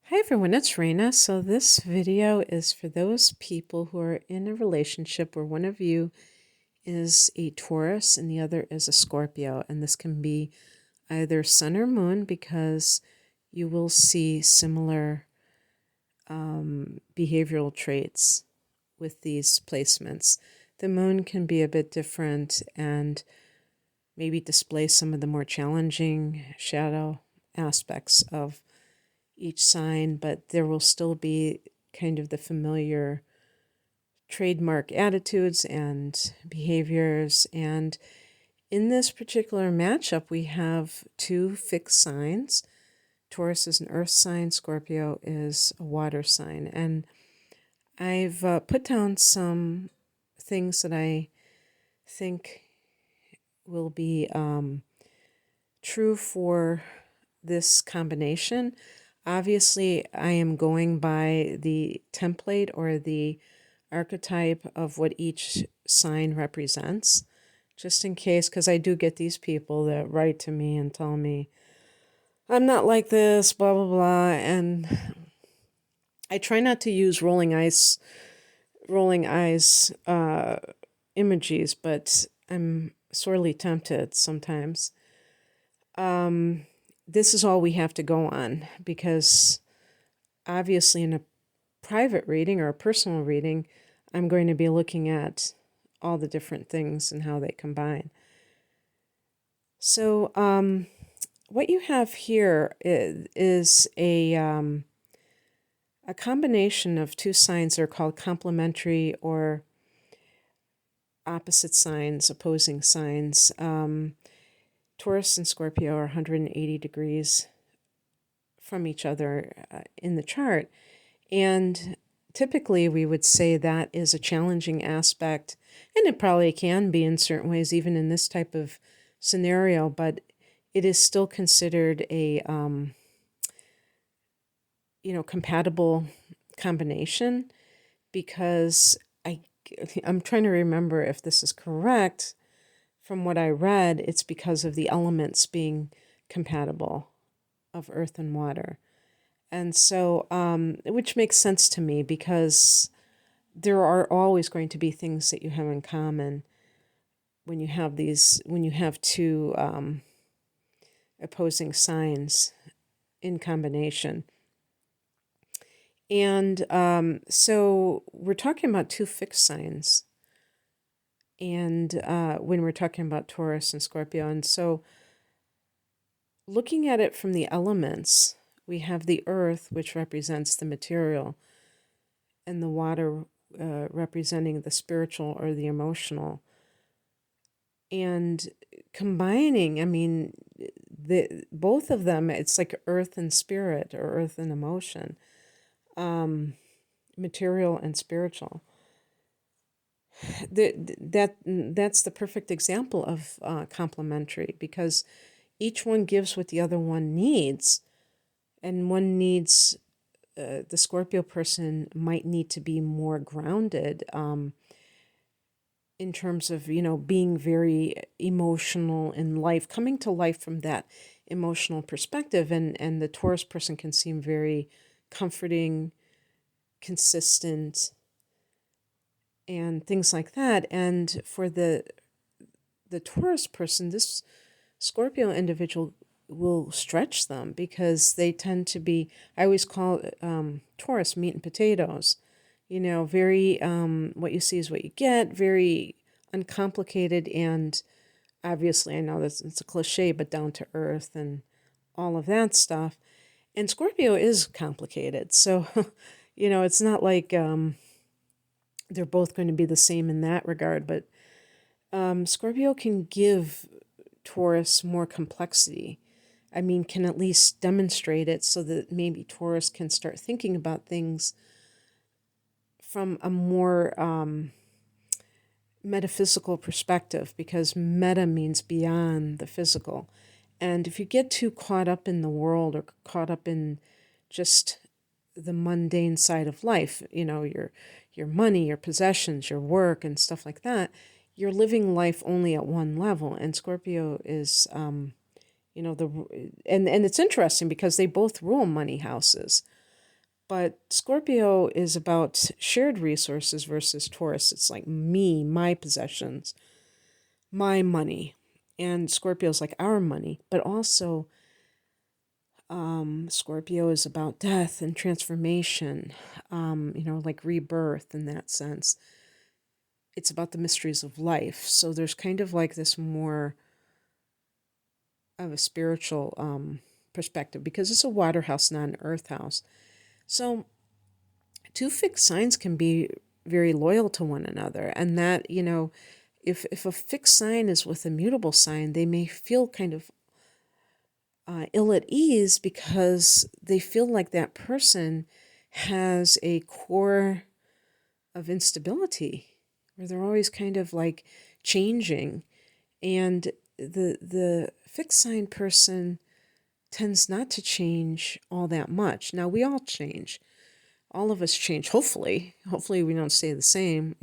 Hi everyone, it's Raina. So this video is for those people who are in a relationship where one of you is a Taurus and the other is a Scorpio. And this can be either sun or moon because you will see similar behavioral traits with these placements. The moon can be a bit different and maybe display some of the more challenging shadow aspects of each sign, but there will still be kind of the familiar trademark attitudes and behaviors. And in this particular matchup, we have two fixed signs. Taurus is an earth sign, Scorpio is a water sign. And I've put down some things that I think will be true for this combination. Obviously, I am going by the template or the archetype of what each sign represents, just in case, because I do get these people that write to me and tell me, I'm not like this, blah, blah, blah. And I try not to use rolling eyes emojis, but I'm sorely tempted sometimes. This is all we have to go on because obviously in a private reading or a personal reading, I'm going to be looking at all the different things and how they combine. So what you have here is a combination of two signs that are called complementary or opposite signs, opposing signs. Taurus and Scorpio are 180 degrees from each other in the chart. And typically we would say that is a challenging aspect, and it probably can be in certain ways, even in this type of scenario, but it is still considered a, compatible combination because I'm trying to remember if this is correct. From what I read, it's because of the elements being compatible of earth and water. And so, which makes sense to me because there are always going to be things that you have in common when you have two opposing signs in combination. And so we're talking about two fixed signs. And when we're talking about Taurus and Scorpio. And so looking at it from the elements, we have the earth, which represents the material, and the water representing the spiritual or the emotional. And combining, I mean, both of them, it's like earth and spirit or earth and emotion, material and spiritual. That's the perfect example of complementary because each one gives what the other one needs, and one needs the Scorpio person might need to be more grounded in terms of being very emotional in life, coming to life from that emotional perspective, and the Taurus person can seem very comforting, consistent, and things like that. And for the Taurus person, this Scorpio individual will stretch them because they tend to be, I always call Taurus meat and potatoes, very, what you see is what you get, very uncomplicated, and obviously I know that it's a cliche, but down to earth and all of that stuff. And Scorpio is complicated. So, it's not like they're both going to be the same in that regard, but Scorpio can give Taurus more complexity. I mean, can at least demonstrate it so that maybe Taurus can start thinking about things from a more metaphysical perspective, because meta means beyond the physical. And if you get too caught up in the world or caught up in just the mundane side of life, your money, your possessions, your work, and stuff like that, you're living life only at one level. And Scorpio is, and it's interesting because they both rule money houses. But Scorpio is about shared resources versus Taurus. It's like me, my possessions, my money. And Scorpio is like our money. But also, Scorpio is about death and transformation, like rebirth in that sense. It's about the mysteries of life. So there's kind of like this more of a spiritual perspective because it's a water house, not an earth house. So two fixed signs can be very loyal to one another. And that, if a fixed sign is with a mutable sign, they may feel kind of ill at ease because they feel like that person has a core of instability where they're always kind of like changing. And the fixed sign person tends not to change all that much. Now, we all change. All of us change, hopefully. Hopefully we don't stay the same,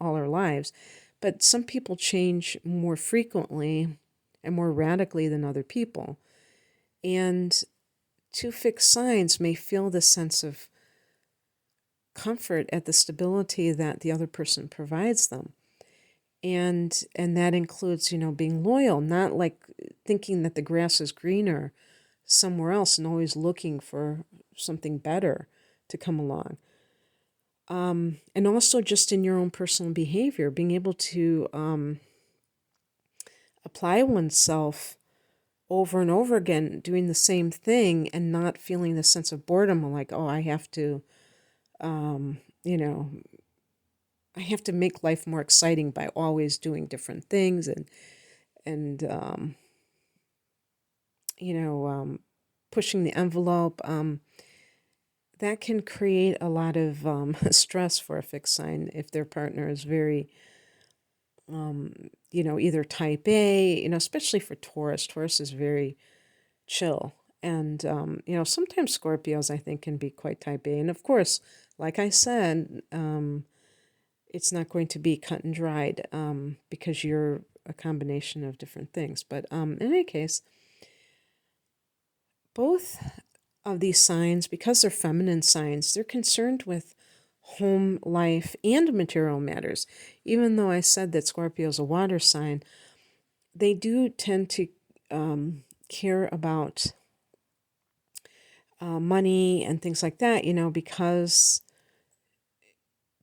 all our lives. But some people change more frequently and more radically than other people. And two fixed signs may feel the sense of comfort at the stability that the other person provides them. And that includes, being loyal, not like thinking that the grass is greener somewhere else and always looking for something better to come along. And also just in your own personal behavior, being able to apply oneself over and over again, doing the same thing and not feeling the sense of boredom like, oh, I have to, I have to make life more exciting by always doing different things and pushing the envelope. That can create a lot of stress for a fixed sign if their partner is very, either type A, especially for Taurus. Taurus is very chill. And, sometimes Scorpios, I think, can be quite type A. And of course, like I said, it's not going to be cut and dried because you're a combination of different things. But in any case, both of these signs, because they're feminine signs, they're concerned with home life and material matters. Even though I said that Scorpio is a water sign, they do tend to care about money and things like that, because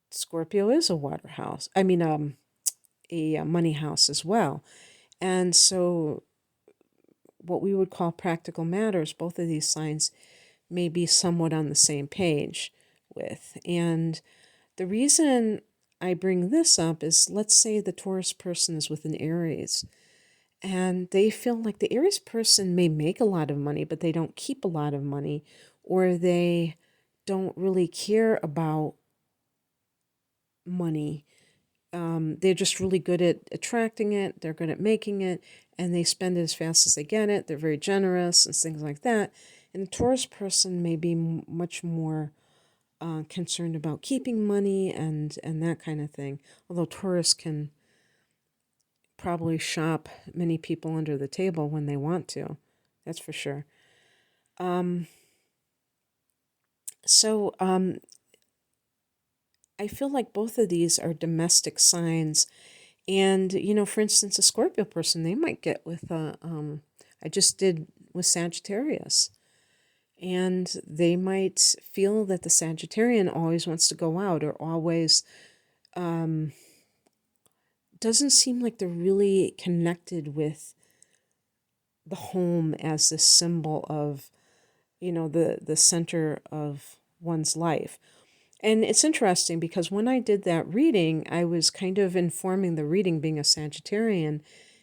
Scorpio is a water house. I mean, a money house as well. And so what we would call practical matters, both of these signs may be somewhat on the same page with. And the reason I bring this up is, let's say the Taurus person is with an Aries, and they feel like the Aries person may make a lot of money, but they don't keep a lot of money, or they don't really care about money. They're just really good at attracting it. They're good at making it, and they spend it as fast as they get it. They're very generous and things like that. And the Taurus person may be much more concerned about keeping money and that kind of thing. Although Taurus can probably shop many people under the table when they want to. That's for sure. So I feel like both of these are domestic signs. And, for instance, a Scorpio person, they might get with, I just did with Sagittarius. And they might feel that the Sagittarian always wants to go out or always doesn't seem like they're really connected with the home as this symbol of, the center of one's life. And it's interesting because when I did that reading, I was kind of informing the reading being a Sagittarian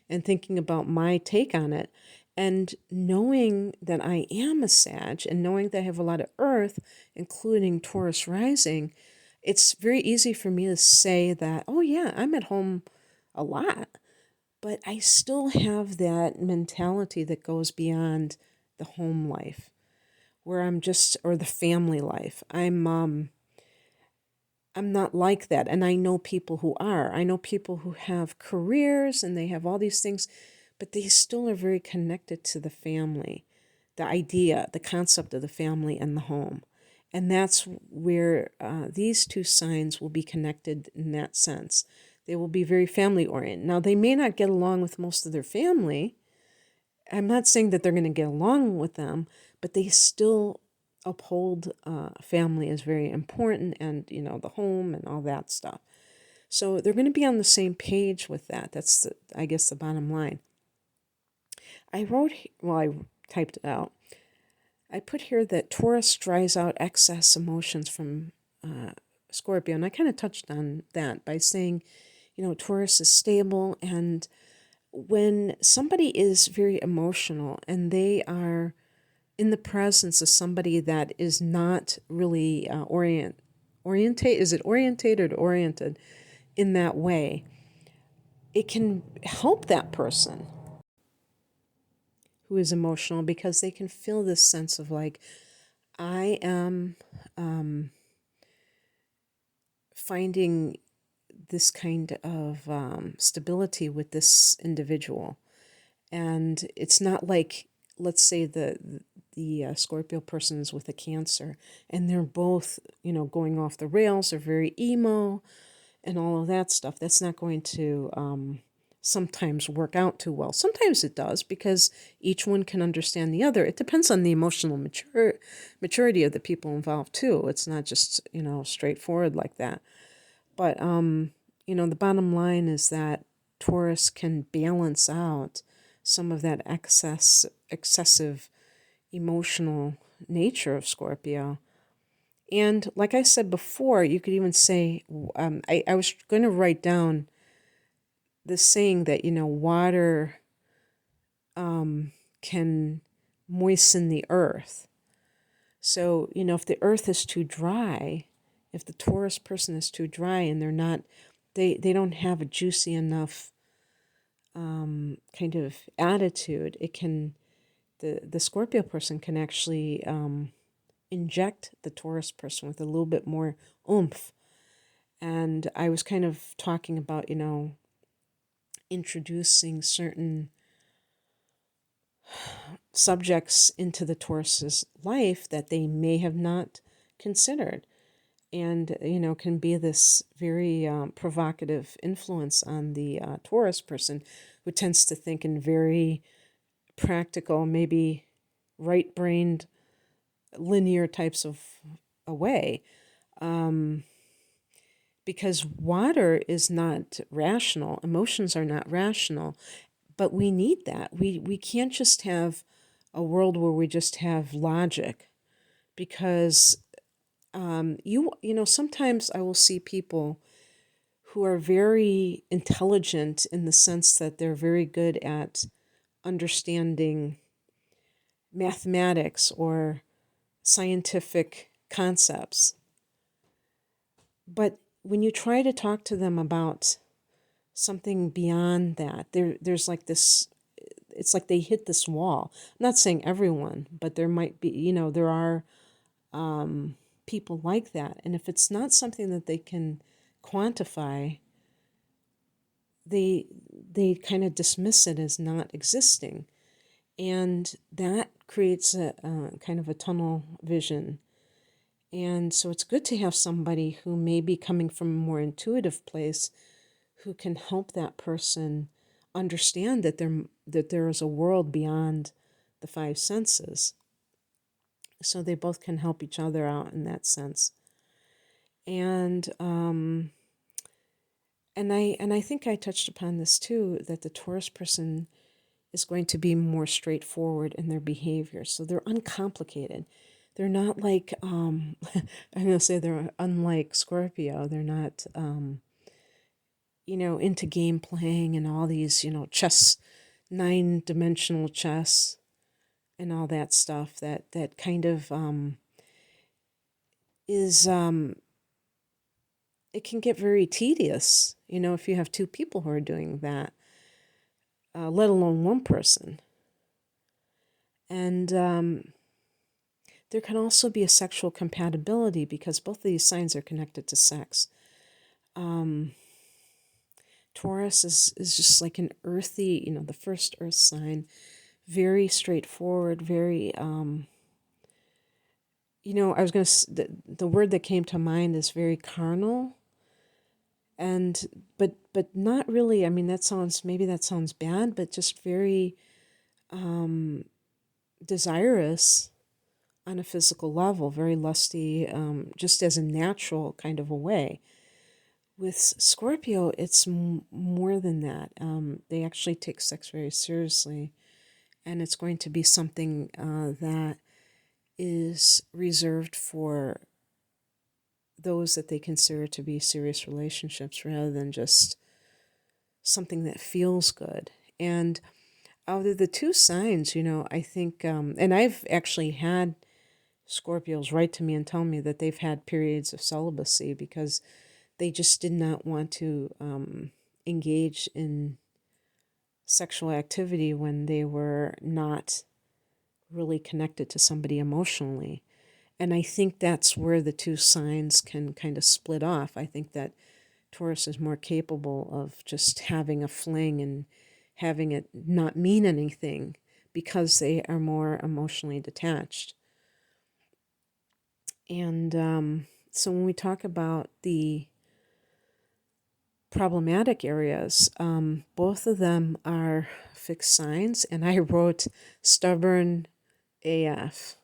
and thinking about my take on it. And knowing that I am a Sag and knowing that I have a lot of Earth, including Taurus rising, it's very easy for me to say that, oh yeah, I'm at home a lot. But I still have that mentality that goes beyond the home life, where I'm just, or the family life. I'm not like that. And I know people who are. I know people who have careers and they have all these things, but they still are very connected to the family, the idea, the concept of the family and the home. And that's where these two signs will be connected in that sense. They will be very family oriented. Now, they may not get along with most of their family. I'm not saying that they're going to get along with them, but they still uphold family as very important, and the home and all that stuff. So they're going to be on the same page with that. That's I guess the bottom line. I typed it out. I put here that Taurus dries out excess emotions from Scorpio, and I kind of touched on that by saying, Taurus is stable, and when somebody is very emotional and they are in the presence of somebody that is not really oriented in that way, it can help that person who is emotional, because they can feel this sense of like, I am finding this kind of stability with this individual. And it's not like, let's say the Scorpio person is with a Cancer and they're both, going off the rails, they're very emo and all of that stuff. That's not going to sometimes work out too well. Sometimes it does, because each one can understand the other. It depends on the emotional maturity of the people involved too. It's not just, straightforward like that. But, the bottom line is that Taurus can balance out some of that excessive emotional nature of Scorpio. And like I said before, you could even say, I was going to write down the saying that, water can moisten the earth. So, if the earth is too dry, if the Taurus person is too dry and they don't have a juicy enough kind of attitude, the Scorpio person can actually inject the Taurus person with a little bit more oomph. And I was kind of talking about, introducing certain subjects into the Taurus's life that they may have not considered, and can be this very provocative influence on the Taurus person, who tends to think in very practical, maybe right-brained, linear types of a way. Because water is not rational, emotions are not rational, but we need that. We can't just have a world where we just have logic, because sometimes I will see people who are very intelligent in the sense that they're very good at understanding mathematics or scientific concepts. But when you try to talk to them about something beyond that, there's like this, it's like they hit this wall. I'm not saying everyone, but there might be, there are people like that. And if it's not something that they can quantify, they kind of dismiss it as not existing. And that creates a kind of a tunnel vision. And so it's good to have somebody who may be coming from a more intuitive place, who can help that person understand that there is a world beyond the five senses. So they both can help each other out in that sense. And I think I touched upon this too, that the Taurus person is going to be more straightforward in their behavior. So they're uncomplicated. They're not like, I'm going to say they're unlike Scorpio. They're not, into game playing and all these, chess, 9-dimensional chess and all that stuff that kind of is, it can get very tedious, if you have two people who are doing that, let alone one person. And there can also be a sexual compatibility, because both of these signs are connected to sex. Taurus is just like an earthy, the first earth sign, very straightforward, very, I was going to, the word that came to mind is very carnal. And, but not really, I mean, maybe that sounds bad, but just very desirous on a physical level, very lusty, just as a natural kind of a way. With Scorpio, it's more than that. They actually take sex very seriously, and it's going to be something that is reserved for those that they consider to be serious relationships rather than just something that feels good. And out of the two signs, I think, and I've actually had Scorpios write to me and tell me that they've had periods of celibacy because they just did not want to engage in sexual activity when they were not really connected to somebody emotionally. And I think that's where the two signs can kind of split off. I think that Taurus is more capable of just having a fling and having it not mean anything because they are more emotionally detached. And so when we talk about the problematic areas, both of them are fixed signs, and I wrote stubborn AF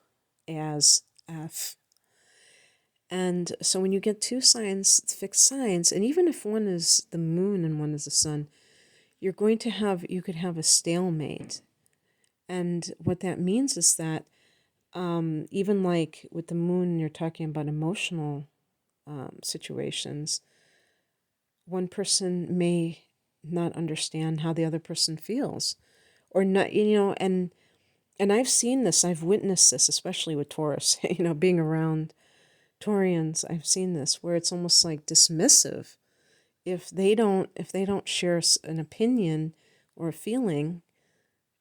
as F. And so when you get two signs, fixed signs, and even if one is the moon and one is the sun, you could have a stalemate. And what that means is that even like with the moon, you're talking about emotional situations. One person may not understand how the other person feels, or not, and I've seen this, I've witnessed this, especially with Taurus, being around Taurians, I've seen this where it's almost like dismissive. If they don't share an opinion or a feeling,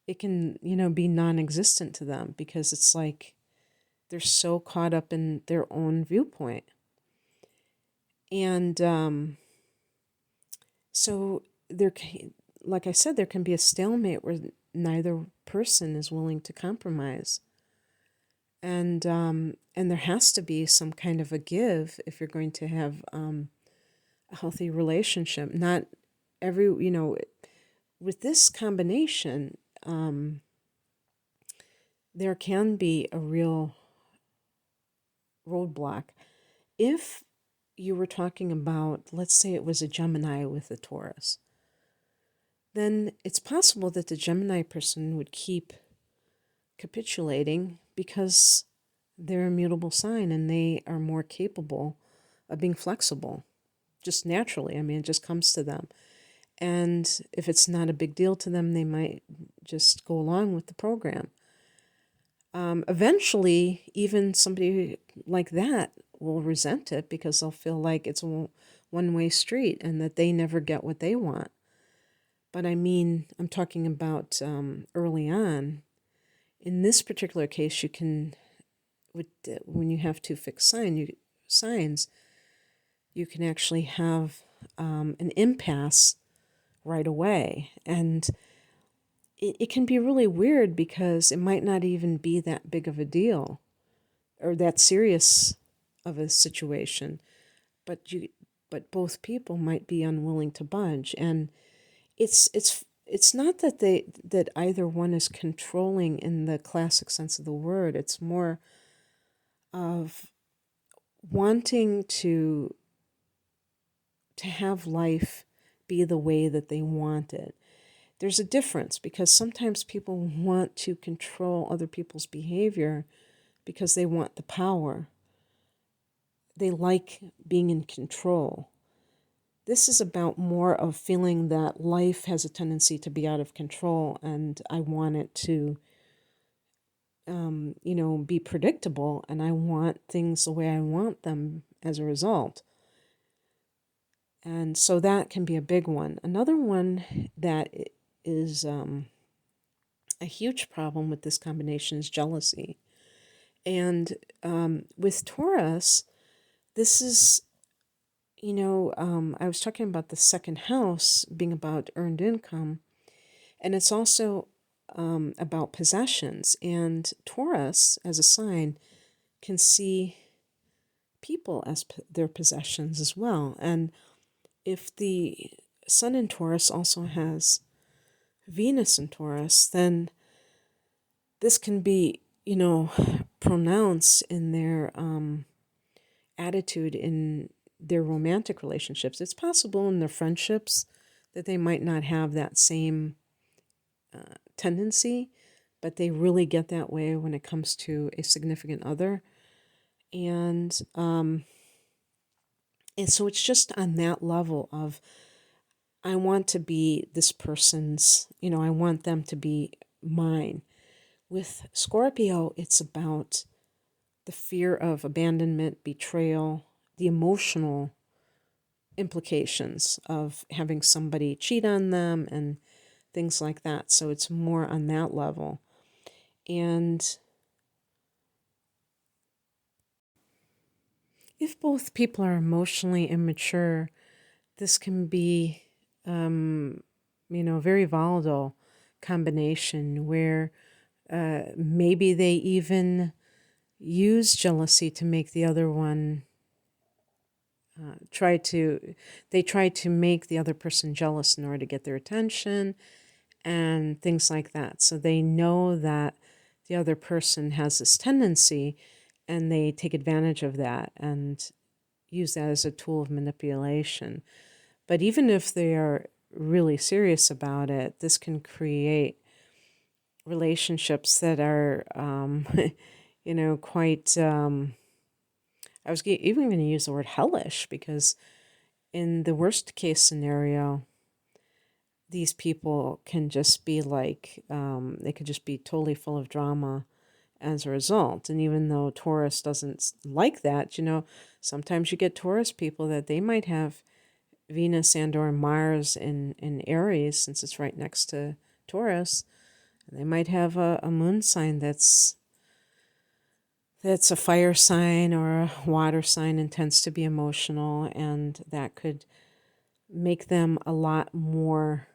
it can, be non-existent to them because it's like they're so caught up in their own viewpoint. And so like I said, there can be a stalemate where neither person is willing to compromise. And there has to be some kind of a give if you're going to have a healthy relationship. Not every, with this combination, there can be a real roadblock. If you were talking about, let's say it was a Gemini with a Taurus, then it's possible that the Gemini person would keep capitulating because they're a mutable sign and they are more capable of being flexible, just naturally. I mean, it just comes to them. And if it's not a big deal to them, they might just go along with the program. Eventually, even somebody like that will resent it because they'll feel like it's a one-way street and that they never get what they want. But I mean, I'm talking about early on. In this particular case, you can, when you have two fixed signs, you can actually have an impasse right away. And it can be really weird because it might not even be that big of a deal or that serious of a situation, but both people might be unwilling to budge. And it's not that either one is controlling in the classic sense of the word. It's more of wanting to have life be the way that they want it. There's a difference because sometimes people want to control other people's behavior because they want the power. They like being in control. This is about more of feeling that life has a tendency to be out of control and I want it to, be predictable and I want things the way I want them as a result. And so that can be a big one. Another one that is a huge problem with this combination is jealousy. And with Taurus, this is, I was talking about the second house being about earned income, and it's also about possessions. And Taurus, as a sign, can see people as their possessions as well. And if the Sun in Taurus also has Venus in Taurus, then this can be, pronounced in their attitude in their romantic relationships. It's possible in their friendships that they might not have that same tendency, but they really get that way when it comes to a significant other. And so it's just on that level of, I want to be this person's, I want them to be mine. With Scorpio, it's about the fear of abandonment, betrayal, the emotional implications of having somebody cheat on them and things like that. So it's more on that level. And if both people are emotionally immature, this can be, very volatile combination where maybe they even use jealousy to make the other one try to make the other person jealous in order to get their attention and things like that. So they know that the other person has this tendency and they take advantage of that and use that as a tool of manipulation. But even if they are really serious about it, this can create relationships that are, quite, I was even going to use the word hellish, because in the worst case scenario, these people can just be like, they could just be totally full of drama as a result. And even though Taurus doesn't like that, sometimes you get Taurus people that they might have Venus and or Mars in Aries, since it's right next to Taurus. They might have a moon sign that's a fire sign or a water sign and tends to be emotional, and that could make them a lot more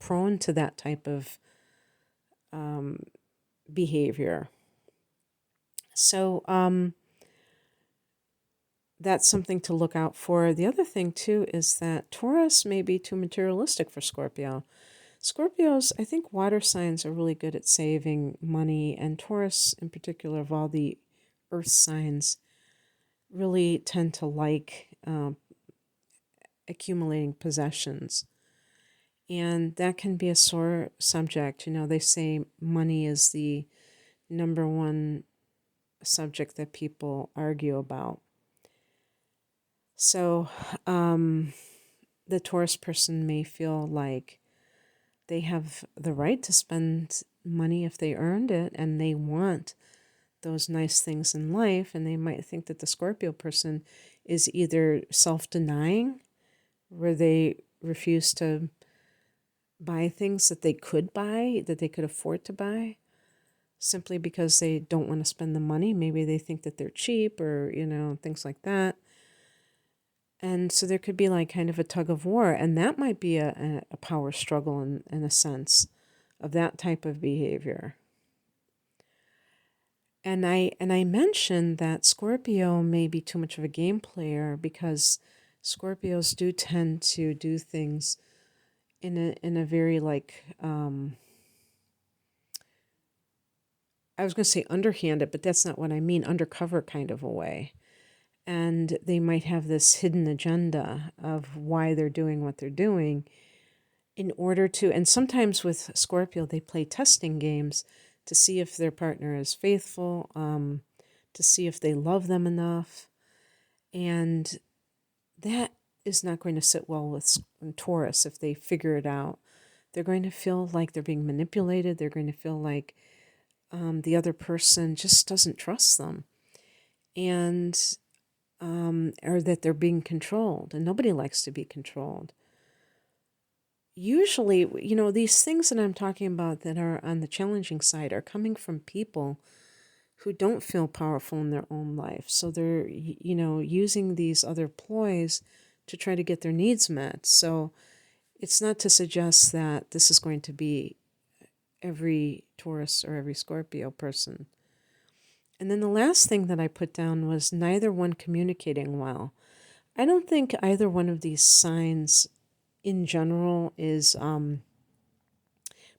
prone to that type of behavior. So that's something to look out for. The other thing, too, is that Taurus may be too materialistic for Scorpio. Scorpios, I think water signs are really good at saving money, and Taurus, in particular, of all the earth signs, really tend to like accumulating possessions. And that can be a sore subject. They say money is the number one subject that people argue about. So the Taurus person may feel like they have the right to spend money if they earned it, and they want those nice things in life, and they might think that the Scorpio person is either self-denying, where they refuse to buy things that they could buy, that they could afford to buy, simply because they don't want to spend the money. Maybe they think that they're cheap or, things like that. And so there could be like kind of a tug of war, and that might be a power struggle in a sense of that type of behavior. And I mentioned that Scorpio may be too much of a game player, because Scorpios do tend to do things in a very like I was going to say underhanded, but that's not what I mean, undercover kind of a way. And they might have this hidden agenda of why they're doing what they're doing in order to, and sometimes with Scorpio, they play testing games to see if their partner is faithful, to see if they love them enough. And that is not going to sit well with Taurus if they figure it out. They're going to feel like they're being manipulated. They're going to feel like the other person just doesn't trust them. And or that they're being controlled, and nobody likes to be controlled. Usually, these things that I'm talking about that are on the challenging side are coming from people who don't feel powerful in their own life. So they're, using these other ploys to try to get their needs met. So it's not to suggest that this is going to be every Taurus or every Scorpio person. And then the last thing that I put down was neither one communicating well. I don't think either one of these signs in general is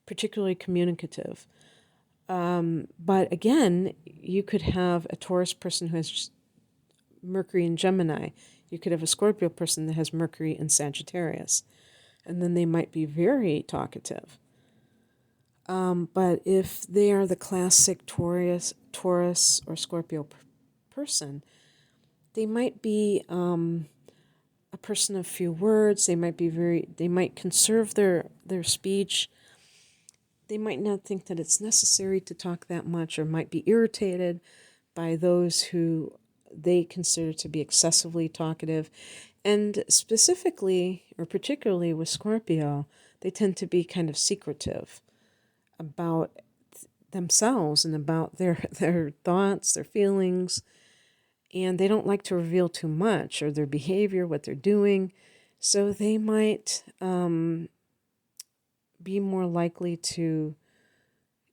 particularly communicative. But again, you could have a Taurus person who has Mercury in Gemini. You could have a Scorpio person that has Mercury in Sagittarius. And then they might be very talkative. But if they are the classic Taurus or Scorpio person, they might be a person of few words. They might conserve their speech. They might not think that it's necessary to talk that much, or might be irritated by those who they consider to be excessively talkative. And specifically, or particularly with Scorpio, they tend to be kind of secretive about themselves and about their thoughts, their feelings, and they don't like to reveal too much, or their behavior, what they're doing. So they might be more likely to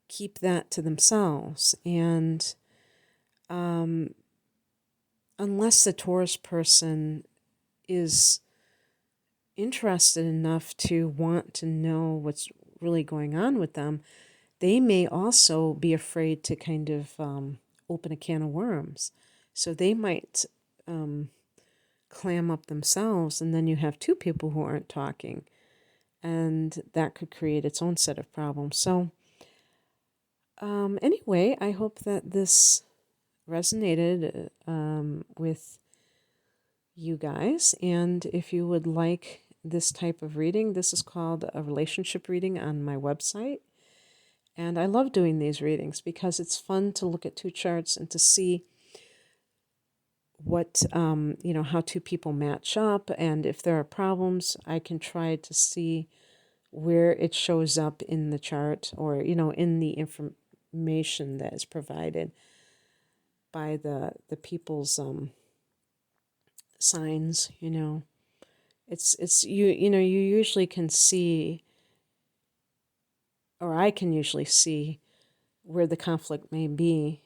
keep that to themselves. And unless the Taurus person is interested enough to want to know what's really going on with them, they may also be afraid to kind of open a can of worms. So they might clam up themselves, and then you have two people who aren't talking, and that could create its own set of problems. So anyway, I hope that this resonated with you guys. And if you would like this type of reading, this is called a relationship reading on my website. And I love doing these readings because it's fun to look at two charts and to see what, how two people match up. And if there are problems, I can try to see where it shows up in the chart, or, in the information that is provided by the people's signs. It's you usually can see, or I can usually see, where the conflict may be.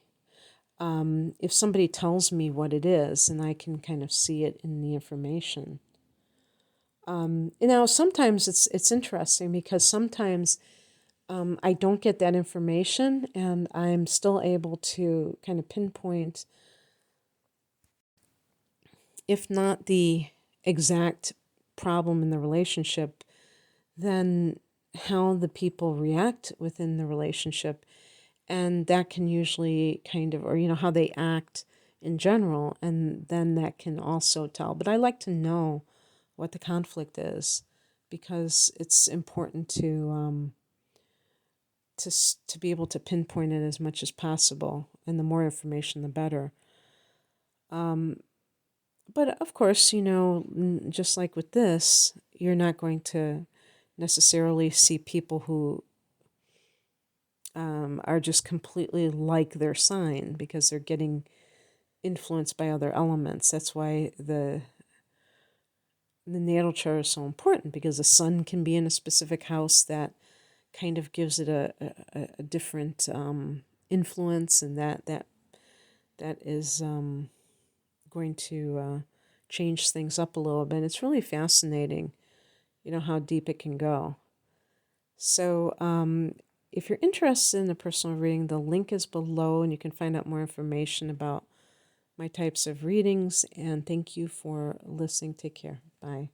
If somebody tells me what it is, and I can kind of see it in the information. Sometimes it's interesting because sometimes I don't get that information, and I'm still able to kind of pinpoint, if not the exact problem in the relationship, then how the people react within the relationship. And that can usually kind of, or, how they act in general. And then that can also tell. But I like to know what the conflict is, because it's important to be able to pinpoint it as much as possible. And the more information, the better. But of course, just like with this, you're not going to necessarily see people who are just completely like their sign, because they're getting influenced by other elements. That's why the natal chart is so important, because the sun can be in a specific house that kind of gives it a different influence, and that is going to change things up a little bit. It's really fascinating, how deep it can go. So if you're interested in a personal reading, the link is below, and you can find out more information about my types of readings. And thank you for listening. Take care. Bye.